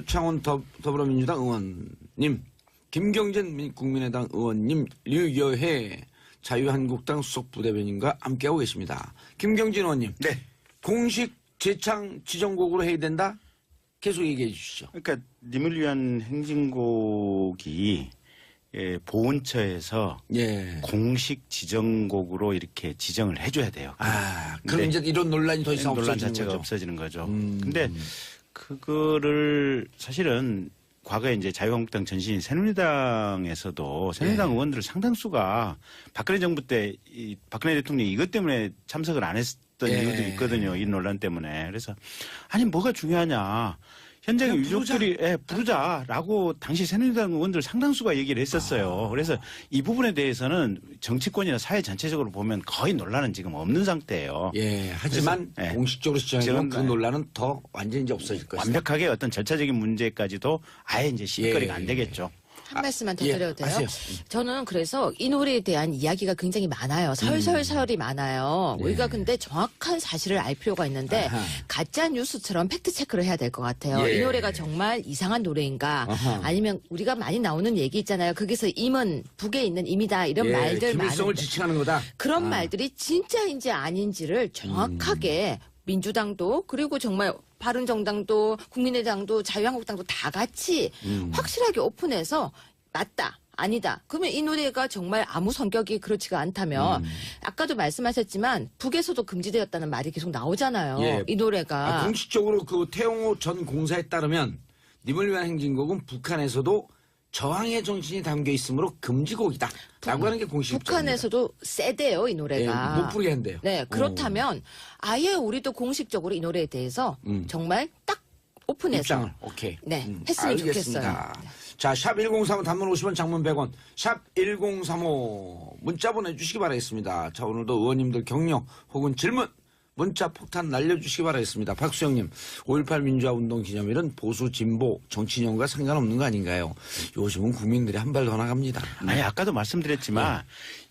창원 더불어민주당 의원님, 김경진 국민의당 의원님, 류여혜 자유한국당 수석부대변인과 함께하고 계십니다. 김경진 의원님. 네. 공식 재창 지정곡으로 해야 된다? 계속 얘기해 주시죠. 그러니까 님을 위한 행진곡이 보훈처에서 공식 지정곡으로 이렇게 지정을 해줘야 돼요. 그럼 이제 이런 논란이 더 이상 논란 없어지는 자체가 거죠? 없어지는 거죠. 근데 그거를 사실은 과거에 이제 자유한국당 전신인 새누리당에서도 새누리당 의원들 상당수가 박근혜 정부 때 박근혜 대통령이 이것 때문에 참석을 안 했던 이유도 있거든요. 이 논란 때문에. 그래서 아니 뭐가 중요하냐. 현장의 유족들이 부르자라고 당시 새누리당 의원들 상당수가 얘기를 했었어요. 그래서 이 부분에 대해서는 정치권이나 사회 전체적으로 보면 거의 논란은 지금 없는 상태예요. 하지만 공식적으로 지정하면 그 논란은 더 완전히 이제 없어질 것이다. 완벽하게 어떤 절차적인 문제까지도 아예 이제 시비거리가 안 되겠죠. 한 말씀만 더 드려도 돼요? 하세요. 저는 그래서 이 노래에 대한 이야기가 굉장히 많아요. 설설설이 많아요. 우리가 근데 정확한 사실을 알 필요가 있는데 가짜 뉴스처럼 팩트 체크를 해야 될 것 같아요. 이 노래가 정말 이상한 노래인가 아니면 우리가 많이 나오는 얘기 있잖아요. 거기서 임은 북에 있는 임이다 이런 말들 김일성을 많은데 지칭하는 거다. 그런 말들이 진짜인지 아닌지를 정확하게 민주당도 그리고 정말 바른정당도 국민의당도 자유한국당도 다 같이 확실하게 오픈해서 맞다. 아니다. 그러면 이 노래가 정말 아무 성격이 그렇지가 않다면 아까도 말씀하셨지만 북에서도 금지되었다는 말이 계속 나오잖아요. 이 노래가. 공식적으로 그 태용호 전 공사에 따르면 님을 위한 행진곡은 북한에서도 저항의 정신이 담겨 있으므로 금지곡이다. 라고 하는 게 공식입니다. 북한에서도 세대요, 이 노래가. 못 부르게 한대요. 네, 그렇다면 아예 우리도 공식적으로 이 노래에 대해서 정말 딱 오픈해서 입장을 오케이. 했으면 알겠습니다. 좋겠어요. 자, 샵 1035 단문 50원 장문 100원 샵 1035 문자 보내주시기 바라겠습니다. 자, 오늘도 의원님들 격려 혹은 질문 문자 폭탄 날려주시기 바라겠습니다. 박수영님, 5.18 민주화 운동 기념일은 보수 진보 정치인과 상관없는 거 아닌가요? 요즘은 국민들이 한 발 더 나갑니다. 아니 아까도 말씀드렸지만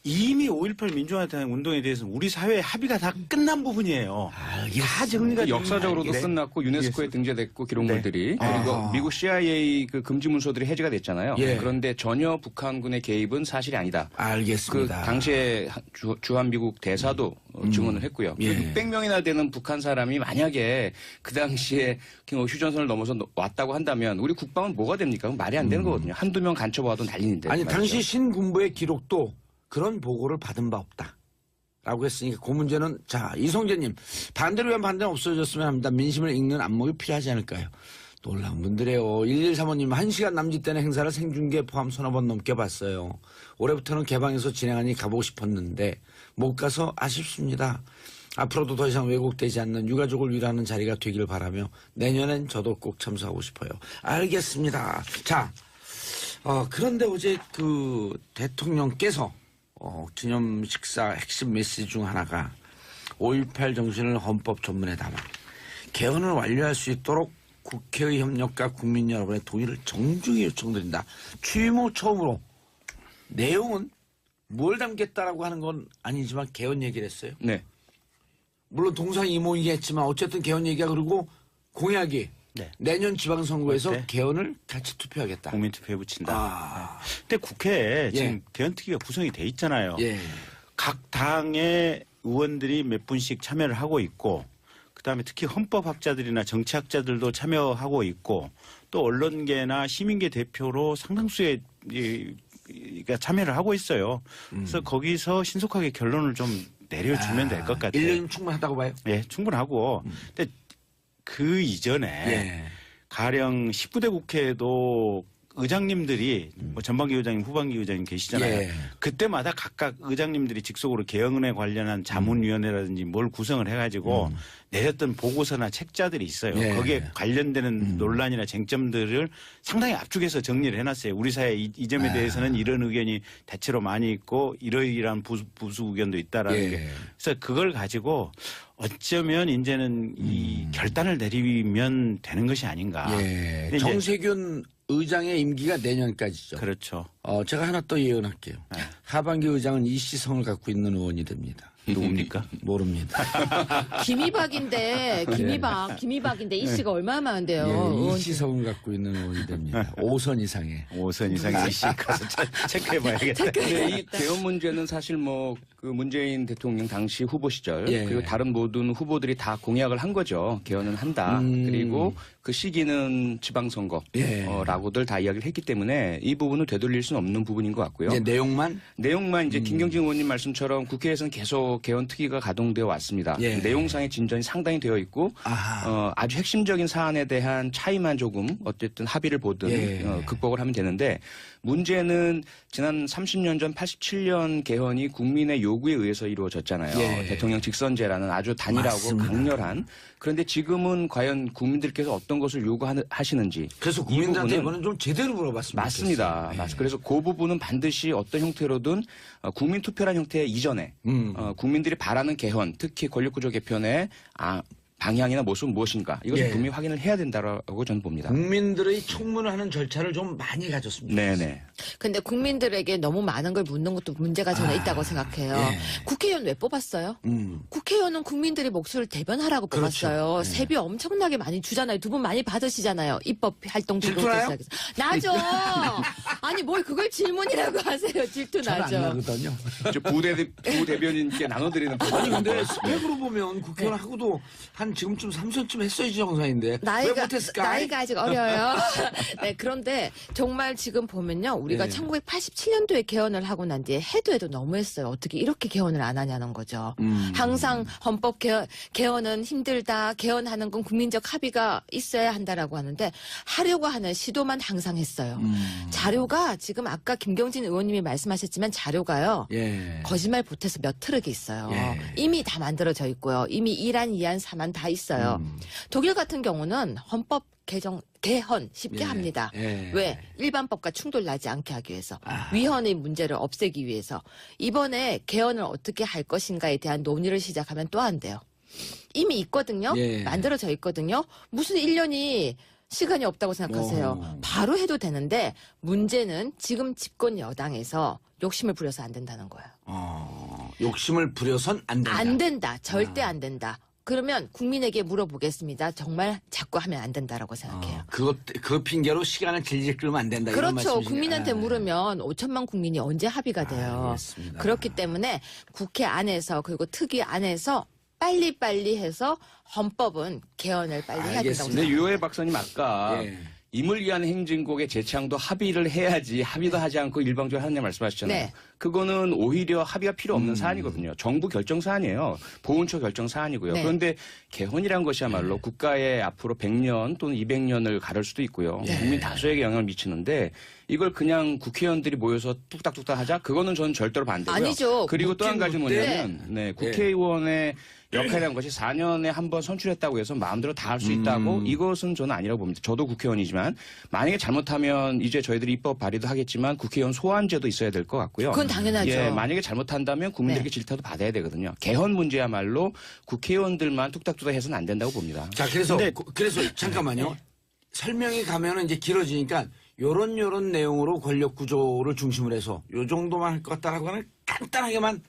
이미 5.18 민주화 운동에 대해서는 우리 사회의 합의가 다 끝난 부분이에요. 다 정리가 역사적으로도 끝났고 유네스코에 등재됐고 기록물들이 그리고 미국 CIA 그 금지 문서들이 해제가 됐잖아요. 그런데 전혀 북한군의 개입은 사실이 아니다. 알겠습니다. 그 당시에 주한미국 대사도 증언을 했고요. 600명이나 되는 북한 사람이 만약에 그 당시에 휴전선을 넘어서 왔다고 한다면 우리 국방은 뭐가 됩니까? 그건 말이 안 되는 거거든요. 한두 명 간첩와도 난리인데. 아니 당시 신군부의 기록도 그런 보고를 받은 바 없다. 라고 했으니까 그 문제는 자 이성재님 반대로 위한 반대는 없어졌으면 합니다. 민심을 읽는 안목이 필요하지 않을까요? 놀라운 분들이에요. 1135님 1시간 남짓되는 행사를 생중계 포함 서너 번 넘게 봤어요. 올해부터는 개방해서 진행하니 가보고 싶었는데 못 가서 아쉽습니다. 앞으로도 더 이상 왜곡되지 않는 유가족을 위로하는 자리가 되길 바라며 내년엔 저도 꼭 참석하고 싶어요. 알겠습니다. 자, 그런데 어제 그 대통령께서 기념 식사 핵심 메시지 중 하나가 5.18 정신을 헌법 전문에 담아 개헌을 완료할 수 있도록 국회의 협력과 국민 여러분의 동의를 정중히 요청드린다. 취임 후 처음으로 내용은 뭘 담겠다라고 하는 건 아니지만 개헌 얘기를 했어요. 네. 물론 동상이몽이겠지만 어쨌든 개헌 얘기가 그리고 공약이 내년 지방선거에서 개헌을 같이 투표하겠다. 국민투표에 붙인다. 근데 국회에 지금 개헌특위가 구성이 돼 있잖아요. 각 당의 의원들이 몇 분씩 참여를 하고 있고 그다음에 특히 헌법학자들이나 정치학자들도 참여하고 있고 또 언론계나 시민계 대표로 상당수의 참여를 하고 있어요. 그래서 거기서 신속하게 결론을 좀 내려주면 될 것 같아요. 1년이면 충분하다고 봐요? 네, 충분하고. 근데 그 이전에 가령 19대 국회에도 의장님들이 뭐 전반기 의장님, 후반기 의장님 계시잖아요. 그때마다 각각 의장님들이 직속으로 개헌에 관련한 자문위원회라든지 뭘 구성을 해가지고 내렸던 보고서나 책자들이 있어요. 거기에 관련되는 논란이나 쟁점들을 상당히 압축해서 정리를 해놨어요. 우리 사회 이 점에 대해서는 이런 의견이 대체로 많이 있고 이러이러한 부수 의견도 있다라는 게. 그래서 그걸 가지고 어쩌면 이제는 이 결단을 내리면 되는 것이 아닌가. 정세균 의장의 임기가 내년까지죠. 그렇죠. 제가 하나 또 예언할게요. 하반기 의장은 이시성을 갖고 있는 의원이 됩니다. 누굽니까? 모릅니다. 김이박인데 이씨가 얼마나 많은데요. 예, 이시석을 갖고 있는 의원이 됩니다. 5선 이상의. 5선 이상의 이씨 가서 체크해봐야겠다. 근데 이 개헌 문제는 사실 뭐 그 문재인 대통령 당시 후보 시절 예. 그리고 다른 모든 후보들이 다 공약을 한 거죠. 개헌은 한다. 그리고 그 시기는 지방선거라고들 다 이야기를 했기 때문에 이 부분을 되돌릴 수는 없는 부분인 것 같고요. 이제 내용만 이제 김경진 의원님 말씀처럼 국회에서는 계속 개헌 특위가 가동되어 왔습니다. 예. 내용상의 진전이 상당히 되어 있고 아주 핵심적인 사안에 대한 차이만 조금 어쨌든 합의를 보든 예. 극복을 하면 되는데 문제는 지난 30년 전 87년 개헌이 국민의 요구에 의해서 이루어졌잖아요. 예. 대통령 직선제라는 아주 단일하고 맞습니다. 강렬한. 그런데 지금은 과연 국민들께서 어떤 것을 요구하시는지. 그래서 이 국민들한테 부분은 이거는 좀 제대로 물어봤습니다. 맞습니다. 그래서 그 부분은 반드시 어떤 형태로든 국민투표란 형태 이전에 국민들이 바라는 개헌, 특히 권력구조 개편의 방향이나 모습은 무엇인가 이것을 예. 분명히 확인을 해야 된다고 저는 봅니다. 국민들의 청문을 하는 절차를 좀 많이 가졌습니다. 네네. 근데 국민들에게 너무 많은 걸 묻는 것도 문제가 저는 있다고 생각해요. 예. 국회의원 왜 뽑았어요? 국회의원은 국민들의 목소리를 대변하라고 그렇죠. 뽑았어요. 예. 세비 엄청나게 많이 주잖아요. 두 분 많이 받으시잖아요. 입법 활동 질투나요? 나죠. 아니 뭘 그걸 질문이라고 하세요. 질투 잘 안 나죠. 나거든요. 부대변인께 나눠드리는 아니 근데 스펙으로 보면 국회의원 하고도 한 지금쯤 3선쯤 했어야지 정상인데 왜 나이가 못했을까? 나이가 아직 어려요. 네, 그런데 정말 지금 보면요, 우리가 네. 1987년도에 개헌을 하고 난 뒤에 해도 너무했어요. 어떻게 이렇게 개헌을 안 하냐는 거죠. 항상 헌법 개헌은 힘들다. 개헌하는 건 국민적 합의가 있어야 한다라고 하는데 하려고 하는 시도만 항상 했어요. 자료가 지금 아까 김경진 의원님이 말씀하셨지만 자료가요. 예. 거짓말 보태서 몇 트럭이 있어요. 예. 이미 다 만들어져 있고요. 이미 1안, 2안, 3안 다 있어요. 독일 같은 경우는 헌법 개헌 쉽게 예. 합니다. 예. 왜? 일반법과 충돌 나지 않게 하기 위해서. 아. 위헌의 문제를 없애기 위해서. 이번에 개헌을 어떻게 할 것인가에 대한 논의를 시작하면 또 안 돼요. 이미 있거든요. 예. 만들어져 있거든요. 무슨 1년이 시간이 없다고 생각하세요. 오. 바로 해도 되는데 문제는 지금 집권 여당에서 욕심을 부려서 안 된다는 거예요. 욕심을 부려선 안 된다. 안 된다. 절대 안 된다. 그러면 국민에게 물어보겠습니다. 정말 자꾸 하면 안 된다라고 생각해요. 그 핑계로 시간을 질질 끌면 안 된다. 이런 그렇죠. 말씀이시네요. 국민한테 물으면 5천만 국민이 언제 합의가 돼요. 알겠습니다. 그렇기 때문에 국회 안에서 그리고 특위 안에서 빨리빨리 해서 헌법은 개헌을 빨리 해야 된다고 알겠습니다. 근데 생각해요. 유해 박사님 아까 예. 임을 위한 행진곡의 재창도 합의를 해야지 합의도 하지 않고 일방적으로 하느냐 말씀하셨잖아요. 네. 그거는 오히려 합의가 필요 없는 사안이거든요. 정부 결정 사안이에요. 보훈처 결정 사안이고요. 네. 그런데 개헌이란 것이야말로 국가의 앞으로 100년 또는 200년을 가를 수도 있고요. 국민 다수에게 영향을 미치는데 이걸 그냥 국회의원들이 모여서 뚝딱뚝딱 하자? 그거는 저는 절대로 반대고요. 아니죠. 그리고 또 한 가지 묻긴 뭐냐면 국회의원의 역할이라는 것이 4년에 한 번 선출했다고 해서 마음대로 다 할 수 있다고 이것은 저는 아니라고 봅니다. 저도 국회의원이지만 만약에 잘못하면 이제 저희들이 입법 발의도 하겠지만 국회의원 소환제도 있어야 될 것 같고요. 그건 당연하죠. 예, 만약에 잘못한다면 국민들에게 네. 질타도 받아야 되거든요. 개헌 문제야말로 국회의원들만 뚝딱뚝딱 해서는 안 된다고 봅니다. 자, 그래서 근데- 그래서 잠깐만요. 설명이 가면은 이제 길어지니까 요런 내용으로 권력 구조를 중심으로 해서 요 정도만 할 것 같다라고 하는 간단하게만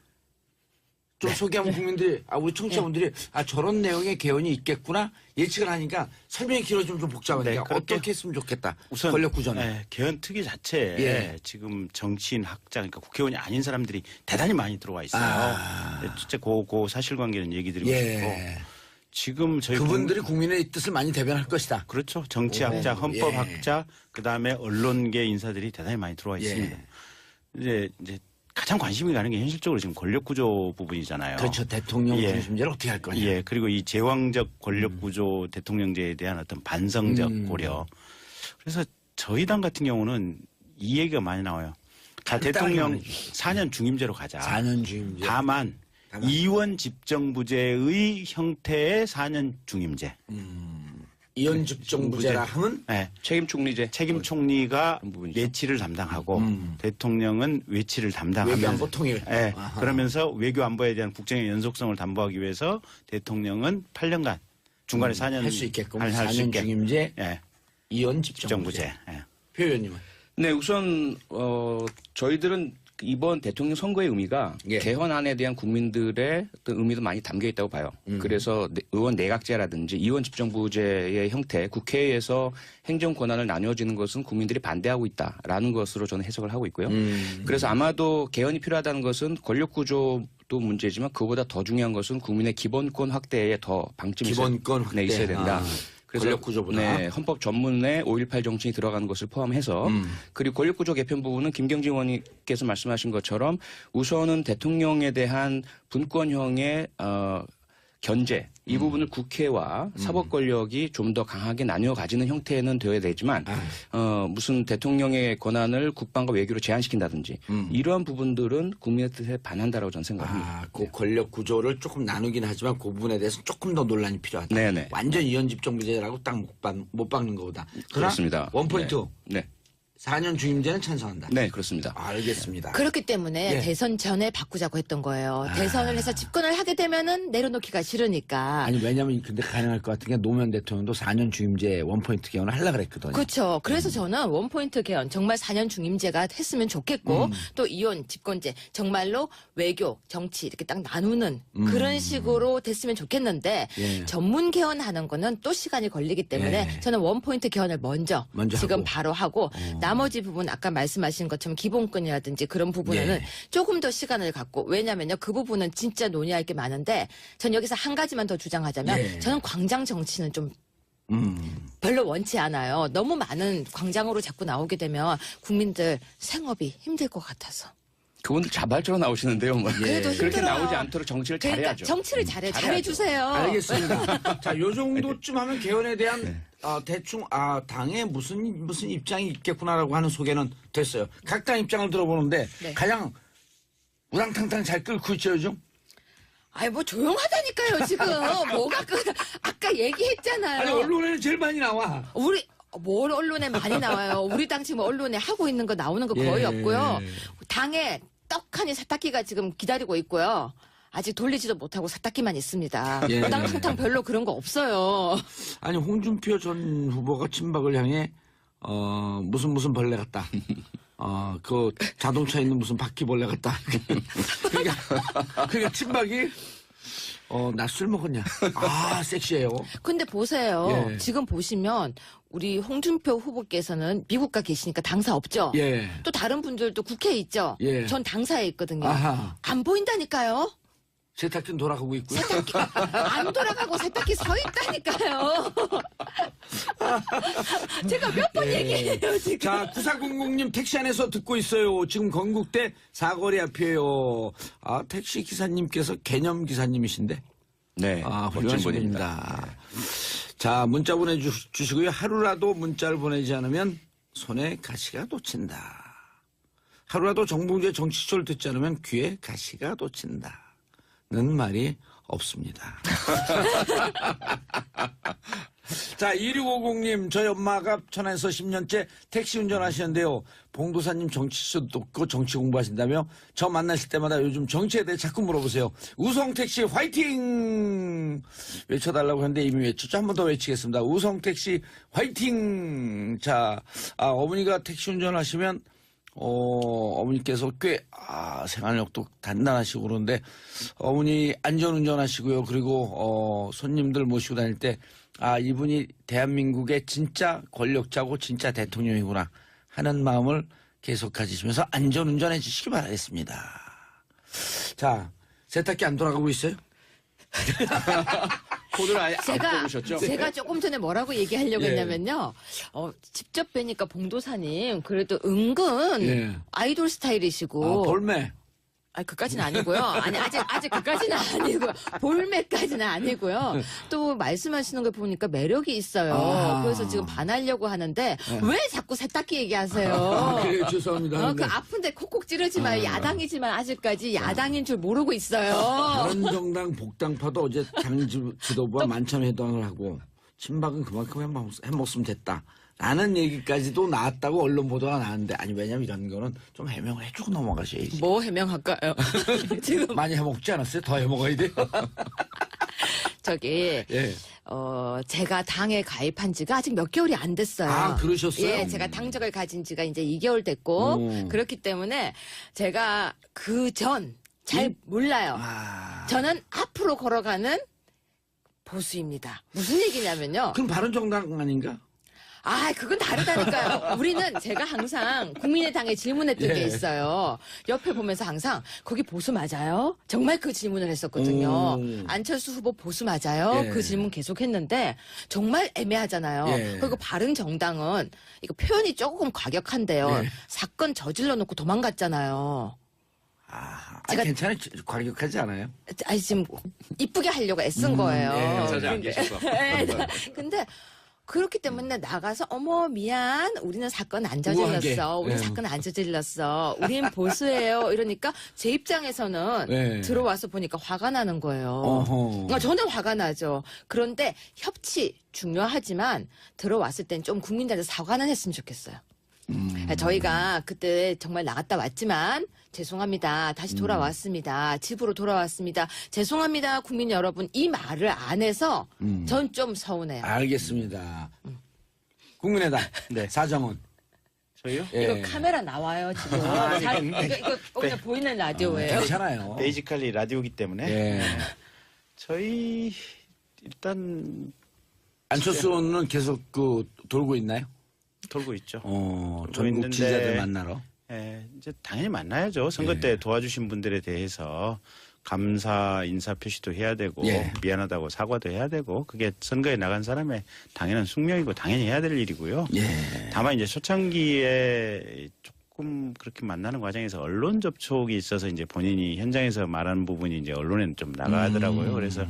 좀 소개하면 국민들이 우리 청취자분들이 저런 내용의 개헌이 있겠구나 예측을 하니까 설명이 길어지면 좀 복잡하니까 네, 그렇게 어떻게 했으면 좋겠다. 우선 권력 구조는. 개헌 특위 자체에 예. 지금 정치인, 학자, 그러니까 국회의원이 아닌 사람들이 대단히 많이 들어와 있어요. 진짜 그 사실관계는 얘기 드리고 싶고 예. 지금 저희 그분들이 국민의 뜻을 많이 대변할 것이다. 그렇죠. 정치학자, 헌법학자, 그다음에 언론계 인사들이 대단히 많이 들어와 있습니다. 이제 가장 관심이 가는 게 현실적으로 지금 권력구조 부분이잖아요. 그렇죠. 대통령 예. 중심제를 어떻게 할 거냐. 예, 그리고 이 제왕적 권력구조 대통령제에 대한 어떤 반성적 고려. 그래서 저희 당 같은 경우는 이 얘기가 많이 나와요. 자, 대통령 말이죠. 4년 중임제로 가자. 4년 중임제. 다만 이원 집정부제의 형태의 4년 중임제. 이원집정부제라 하면 네. 책임 총리제. 책임 총리가 그런 부분이죠. 내치를 담당하고 대통령은 외치를 담당하면서 외교안보 통일. 네. 아하. 그러면서 외교 안보에 대한 국정의 연속성을 담보하기 위해서 대통령은 8년간 중간에 4년 할 수 있게끔 할수 4년 있게. 중임제, 예. 이원집정부제. 집정부제. 예. 표 의원님은. 네, 우선 저희들은 이번 대통령 선거의 의미가 예. 개헌안에 대한 국민들의 어떤 의미도 많이 담겨 있다고 봐요. 그래서 의원 내각제라든지 의원 집정부제의 형태, 국회에서 행정 권한을 나뉘어지는 것은 국민들이 반대하고 있다라는 것으로 저는 해석을 하고 있고요. 그래서 아마도 개헌이 필요하다는 것은 권력 구조도 문제지만 그보다 더 중요한 것은 국민의 기본권 확대에 더 방점이 기본권 확대. 있어야 된다. 그래서 권력 구조보다. 네, 헌법 전문에 5.18 정신이 들어가는 것을 포함해서 그리고 권력 구조 개편 부분은 김경진 의원님께서 말씀하신 것처럼 우선은 대통령에 대한 분권형의 견제 이 부분을 국회와 사법 권력이 좀 더 강하게 나뉘어 가지는 형태는 되어야 되지만 무슨 대통령의 권한을 국방과 외교로 제한시킨다든지 이러한 부분들은 국민의 뜻에 반한다라고 저는 생각합니다. 아, 그 권력 구조를 조금 나누긴 하지만 그 부분에 대해서 조금 더 논란이 필요하다. 네네. 완전 이원 집정부제라고 딱 못 박는 것보다. 그러나 그렇습니다. 원포인트 네. 4년 중임제는 찬성한다. 네, 그렇습니다. 알겠습니다. 그렇기 때문에 예. 대선 전에 바꾸자고 했던 거예요. 대선을 해서 집권을 하게 되면은 내려놓기가 싫으니까. 아니 왜냐면 근데 가능할 것 같은 게 노무현 대통령도 4년 중임제 원포인트 개헌을 하려고 그랬거든요. 그렇죠. 그래서 저는 원포인트 개헌 정말 4년 중임제가 했으면 좋겠고 또 이혼 집권제 정말로 외교 정치 이렇게 딱 나누는 그런 식으로 됐으면 좋겠는데 예. 전문 개헌하는 거는 또 시간이 걸리기 때문에 예. 저는 원포인트 개헌을 먼저 지금 하고. 바로 하고 나머지 부분 아까 말씀하신 것처럼 기본권이라든지 그런 부분에는 예. 조금 더 시간을 갖고 왜냐면요 그 부분은 진짜 논의할 게 많은데 전 여기서 한 가지만 더 주장하자면 예. 저는 광장 정치는 좀 별로 원치 않아요. 너무 많은 광장으로 자꾸 나오게 되면 국민들 생업이 힘들 것 같아서. 그분들 자발적으로 나오시는데요. 뭐. 그래도 그렇게 힘들어요. 나오지 않도록 정치를 그러니까 잘해야죠. 정치를 잘해주세요. 알겠습니다. 자, 요 정도쯤 하면 개헌에 대한 대충 당에 무슨 입장이 있겠구나라고 하는 소개는 됐어요. 각 당 입장을 들어보는데 네. 가장 우당탕탕 잘 끌고 있죠 요즘. 아이 뭐 조용하다니까요 지금. 뭐가 아까 얘기했잖아요. 아니 언론에는 제일 많이 나와. 우리 뭘 언론에 많이 나와요. 우리 당 지금 언론에 하고 있는 거 나오는 거 거의 예. 없고요. 당에 떡하니 세탁기가 지금 기다리고 있고요. 아직 돌리지도 못하고 세탁기만 있습니다. 예. 우당탕탕 별로 그런 거 없어요. 아니 홍준표 전 후보가 친박을 향해 무슨 벌레 같다. 그 자동차에 있는 무슨 바퀴벌레 같다. 그러니까 친박이 나 술 먹었냐? 섹시해요. 근데 보세요. 예. 지금 보시면 우리 홍준표 후보께서는 미국 가 계시니까 당사 없죠. 예. 또 다른 분들도 국회에 있죠. 예. 전 당사에 있거든요. 아하. 안 보인다니까요. 세탁기는 돌아가고 있고요. 안 돌아가고 세탁기 서 있다니까요. 제가 몇 번 얘기해요 지금. 자, 9400님 택시 안에서 듣고 있어요. 지금 건국대 사거리 앞이에요. 택시 기사님께서 개념 기사님이신데. 네. 훌륭하신 멋진 분입니다. 분입니다. 자, 문자 보내주시고요. 하루라도 문자를 보내지 않으면 손에 가시가 돋친다. 하루라도 정봉주의 정치쇼를 듣지 않으면 귀에 가시가 돋친다. 는 말이 없습니다. 자, 2650님, 저희 엄마가 천안에서 10년째 택시 운전하시는데요. 봉도사님 정치쇼 듣고 정치 공부하신다며 저 만나실 때마다 요즘 정치에 대해 자꾸 물어보세요. 우성택시 화이팅! 외쳐달라고 했는데 이미 외쳤죠. 한 번 더 외치겠습니다. 우성택시 화이팅! 자, 어머니가 택시 운전하시면 어머니께서 꽤 생활력도 단단하시고 그런데 어머니 안전운전하시고요. 그리고 손님들 모시고 다닐 때 이분이 대한민국의 진짜 권력자고 진짜 대통령이구나 하는 마음을 계속 가지시면서 안전운전해 주시기 바라겠습니다. 자, 세탁기 안 돌아가고 있어요? 코드를 아예 안 뽑으셨죠? 제가 조금 전에 뭐라고 얘기하려고 예. 했냐면요. 직접 뵈니까 봉도사님 그래도 은근 예. 아이돌 스타일이시고. 볼매. 그까지는 아니고요. 아니, 아직 그까지는 아니고요. 볼매까지는 아니고요. 또 말씀하시는 걸 보니까 매력이 있어요. 그래서 지금 반하려고 하는데 왜 자꾸 세탁기 얘기하세요? 그래요, 죄송합니다. 그 아픈데 콕콕 찌르지 마요. 야당이지만 아직까지 야당인 줄 모르고 있어요. 바른정당 복당파도 어제 당 지도부와 만찬회담을 하고 친박은 그만큼 해먹으면 됐다. 라는 얘기까지도 나왔다고 언론 보도가 나왔는데 왜냐면 이런 거는 좀 해명을 해주고 넘어가셔야지. 뭐 해명할까요? 지금 많이 해먹지 않았어요? 더 해먹어야 돼요? 저기 예. 제가 당에 가입한 지가 아직 몇 개월이 안 됐어요. 아, 그러셨어요? 예, 제가 당적을 가진 지가 이제 2개월 됐고, 그렇기 때문에 제가 그 전 잘 몰라요. 아. 저는 앞으로 걸어가는 보수입니다. 무슨 얘기냐면요. 그럼 바른정당 아닌가? 아, 그건 다르다니까요. 우리는 제가 항상 국민의당에 질문했던 게 있어요. 옆에 보면서 항상 거기 보수 맞아요? 정말 그 질문을 했었거든요. 오. 안철수 후보 보수 맞아요? 예. 그 질문 계속 했는데 정말 애매하잖아요. 예. 그리고 바른정당은 이거 표현이 조금 과격한데요. 예. 사건 저질러 놓고 도망갔잖아요. 아, 제가- 괜찮아요. 과격하지 않아요? 아니 지금 이쁘게 하려고 애쓴 거예요. 예. 영사장 안 계셔서. 근데 그렇기 때문에 나가서 어머 미안 우리는 사건 안 우아하게. 저질렀어 우리 예. 사건 안 저질렀어 우린 보수예요 이러니까 제 입장에서는 예. 들어와서 보니까 화가 나는 거예요. 어허. 그러니까 저는 화가 나죠. 그런데 협치 중요하지만 들어왔을 땐 좀 국민들한테 사과는 했으면 좋겠어요. 저희가 그때 정말 나갔다 왔지만 죄송합니다. 다시 돌아왔습니다. 집으로 돌아왔습니다. 죄송합니다. 국민 여러분. 이 말을 안 해서 전 좀 서운해요. 알겠습니다. 국민의당 네. 사정은 저희요? 예. 이거 카메라 나와요 지금. 이거 그냥 보이는 라디오예요. 괜찮아요. 베이지컬리 라디오기 때문에 예. 저희 일단 안철수는 계속 그 돌고 있나요? 돌고 있죠. 전국 있는데- 지지자들 만나러. 예, 이제 당연히 만나야죠. 선거 때 도와주신 분들에 대해서 감사 인사 표시도 해야 되고 예. 미안하다고 사과도 해야 되고 그게 선거에 나간 사람의 당연한 숙명이고 당연히 해야 될 일이고요. 예. 다만 이제 초창기에 조금 그렇게 만나는 과정에서 언론 접촉이 있어서 이제 본인이 현장에서 말하는 부분이 이제 언론에는 좀 나가더라고요. 그래서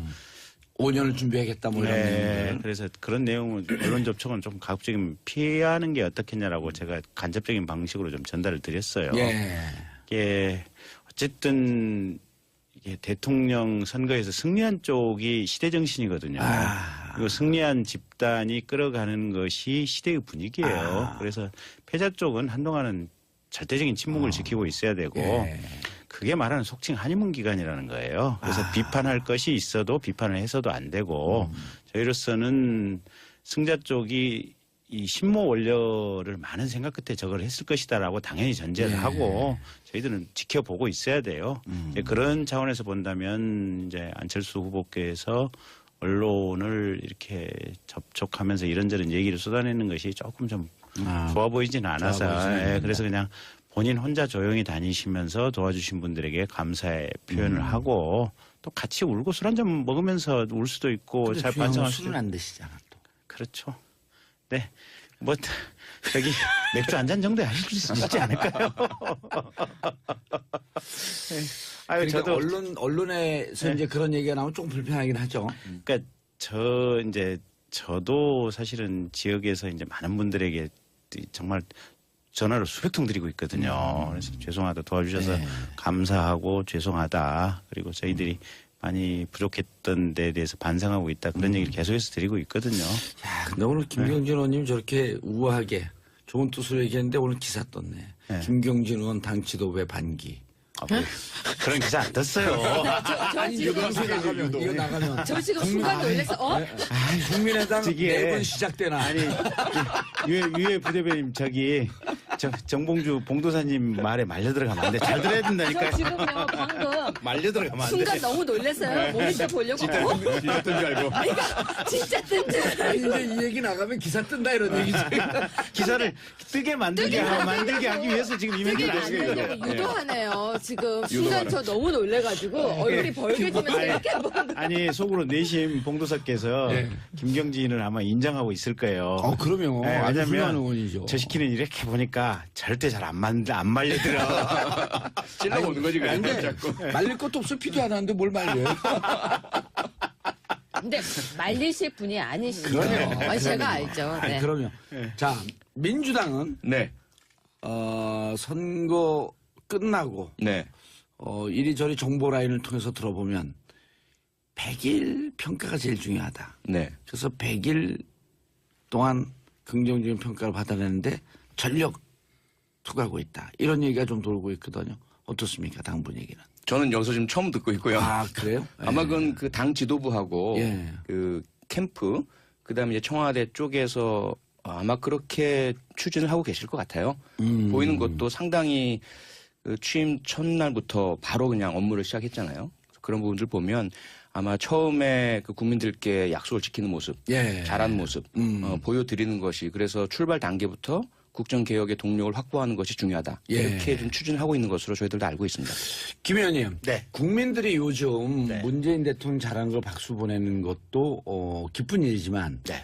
5년을 준비하겠다 뭐 이런 네, 내용들. 그래서 그런 내용은 언론 접촉은 좀 가급적이면 피하는 게 어떻겠냐라고 제가 간접적인 방식으로 좀 전달을 드렸어요. 예. 이게 어쨌든 이게 대통령 선거에서 승리한 쪽이 시대 정신이거든요. 아. 그리고 승리한 집단이 끌어가는 것이 시대의 분위기예요. 아. 그래서 패자 쪽은 한동안은 절대적인 침묵을 지키고 있어야 되고 예. 그게 말하는 속칭 하니문 기간이라는 거예요. 그래서 비판할 것이 있어도 비판을 해서도 안 되고 저희로서는 승자 쪽이 이 신모 원료를 많은 생각 끝에 저걸 했을 것이다라고 당연히 전제를 예. 하고 저희들은 지켜보고 있어야 돼요. 이제 그런 차원에서 본다면 이제 안철수 후보께서 언론을 이렇게 접촉하면서 이런저런 얘기를 쏟아내는 것이 조금 좀 좋아 보이지는 않아서 좋아 보이지는 예, 않는다. 그래서 그냥 본인 혼자 조용히 다니시면서 도와주신 분들에게 감사의 표현을 하고 또 같이 울고 술 한잔 먹으면서 울 수도 있고 잘 반성할 수도 술은 있고 안 드시잖아 또. 그렇죠. 네. 뭐 저기 맥주 한 잔 정도 하실 수 있지 않을까요? 네. 아유 그러니까 저도 언론에서 이제 그런 얘기가 나오면 조금 불편하긴 하죠. 그러니까 저도 사실은 지역에서 이제 많은 분들에게 정말 전화를 수백 통 드리고 있거든요. 그래서 죄송하다 도와주셔서 감사하고 죄송하다. 그리고 저희들이 많이 부족했던 데에 대해서 반성하고 있다. 그런 얘기를 계속해서 드리고 있거든요. 야, 근데 오늘 김경진 의원님 저렇게 우아하게 좋은 뜻으로 얘기했는데 오늘 기사 떴네. 네. 김경진 의원 당 지도부의 반기. 그런 기사 안 떴어요. 아니 이거 방송 나가면 이거 나가면 저 지금 순간 놀라서 국민의당 저기에- 내분 시작되나. 아니 유해 부대변인 저기 정봉주 봉도사님 말에 말려 들어가면 안 돼. 잘 들어야 저 된다니까. 지금요 방금 말려 들어가면 안 돼. 순간 너무 놀랐어요. 모니터 보려고 진짜 뜬 줄 알고. 진짜 뜬 줄. 아니, 이제 이 얘기 나가면 기사 뜬다 이런 얘기지. 기사를 뜨게 만들게 하기 위해서 지금 이 멘트를 안 하시는 되려고 거예요. 유도하네요. 지금 순간 저 너무 놀래가지고 얼굴이 벌개지면서 이렇게 한번 아니 속으로 내심 봉도사께서 김경진을 아마 인정하고 있을 거예요. 그러면 네, 아주 훌륭한 왜냐면 의원이죠. 저 시키는 이렇게 보니까 절대 잘 안 말려들어. 찔러보는 거지 그냥 근데 자꾸. 말릴 것도 없어 피도 안 하는데 뭘 말려요? 근데 말리실 분이 아니시죠. 그럼요. 아니, 제가 알죠. 아니, 네. 그럼요. 자 민주당은 네. 선거 끝나고 네. 이리저리 정보 라인을 통해서 들어보면 100일 평가가 제일 중요하다. 네. 그래서 100일 동안 긍정적인 평가를 받아내는데 전력 투구하고 있다. 이런 얘기가 좀 돌고 있거든요. 어떻습니까? 당분 얘기는. 저는 여기서 지금 처음 듣고 있고요. 아 그래요? 아마 그건 그 당 지도부하고 예. 그 캠프, 그다음에 이제 청와대 쪽에서 아마 그렇게 추진을 하고 계실 것 같아요. 보이는 것도 상당히 그 취임 첫날부터 바로 그냥 업무를 시작했잖아요. 그런 부분들 보면 아마 처음에 그 국민들께 약속을 지키는 모습, 예. 잘하는 모습 보여드리는 것이 그래서 출발 단계부터 국정개혁의 동력을 확보하는 것이 중요하다. 예. 이렇게 좀 추진을 하고 있는 것으로 저희들도 알고 있습니다. 김 의원님, 네. 국민들이 요즘 네. 문재인 대통령 잘하는 걸 박수 보내는 것도 기쁜 일이지만 네.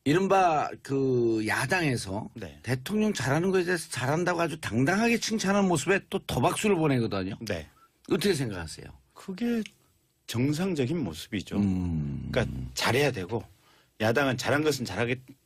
이른바 그 야당에서 네. 대통령 잘하는 것에 대해서 잘한다고 아주 당당하게 칭찬하는 모습에 또 더 박수를 보내거든요. 네. 어떻게 생각하세요? 그게 정상적인 모습이죠. 음. 그러니까 잘해야 되고 야당은 잘한 것은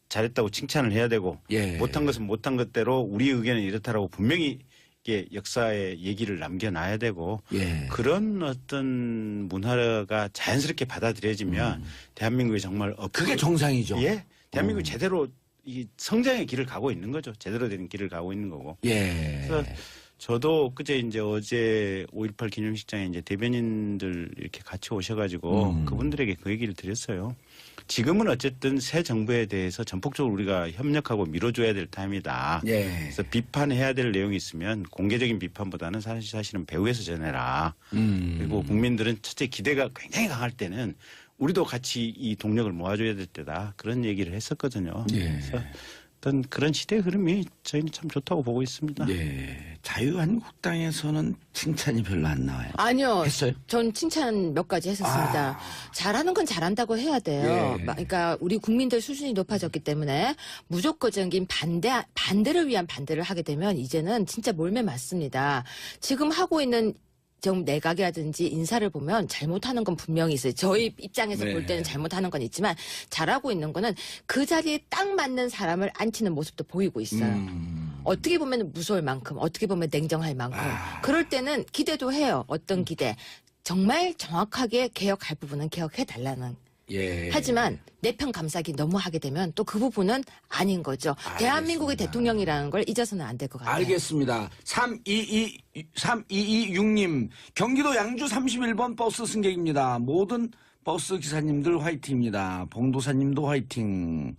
잘했다고 칭찬을 해야 되고 예. 못한 것은 못한 것대로 우리 의견은 이렇다라고 분명히 이게 역사에 얘기를 남겨놔야 되고 예. 그런 어떤 문화가 자연스럽게 받아들여지면 대한민국이 정말 그게 정상이죠. 예, 대한민국이 제대로 이 성장의 길을 가고 있는 거죠. 제대로 된 길을 가고 있는 거고. 예. 그래서 저도 그제 이제 어제 5.18 기념식장에 이제 대변인들 이렇게 같이 오셔가지고 그분들에게 그 얘기를 드렸어요. 지금은 어쨌든 새 정부에 대해서 전폭적으로 우리가 협력하고 밀어줘야 될 타임이다. 예. 그래서 비판해야 될 내용이 있으면 공개적인 비판보다는 사실은 배후에서 전해라. 그리고 국민들은 첫째 기대가 굉장히 강할 때는 우리도 같이 이 동력을 모아줘야 될 때다. 그런 얘기를 했었거든요. 예. 그래서 어떤 그런 시대의 흐름이 저희는 참 좋다고 보고 있습니다. 예. 자유한국당에서는 칭찬이 별로 안 나와요. 아니요. 했어요? 전 칭찬 몇 가지 했었습니다. 잘하는 건 잘한다고 해야 돼요. 예. 그러니까 우리 국민들 수준이 높아졌기 때문에 무조건적인 반대를 위한 반대를 하게 되면 이제는 진짜 몰매 맞습니다. 지금 하고 있는 좀 내각이라든지 인사를 보면 잘못하는 건 분명히 있어요. 저희 입장에서 네. 볼 때는 잘못하는 건 있지만 잘하고 있는 거는 그 자리에 딱 맞는 사람을 앉히는 모습도 보이고 있어요. 어떻게 보면 무서울 만큼, 어떻게 보면 냉정할 만큼. 그럴 때는 기대도 해요. 어떤 기대. 정말 정확하게 개혁할 부분은 개혁해달라는. 예. 하지만 내 편 감싸기 너무 하게 되면 또 그 부분은 아닌 거죠. 대한민국의 대통령이라는 걸 잊어서는 안 될 것 같아요. 알겠습니다. 3226님, 경기도 양주 31번 버스 승객입니다. 모든 버스 기사님들 화이팅입니다. 봉도사님도 화이팅.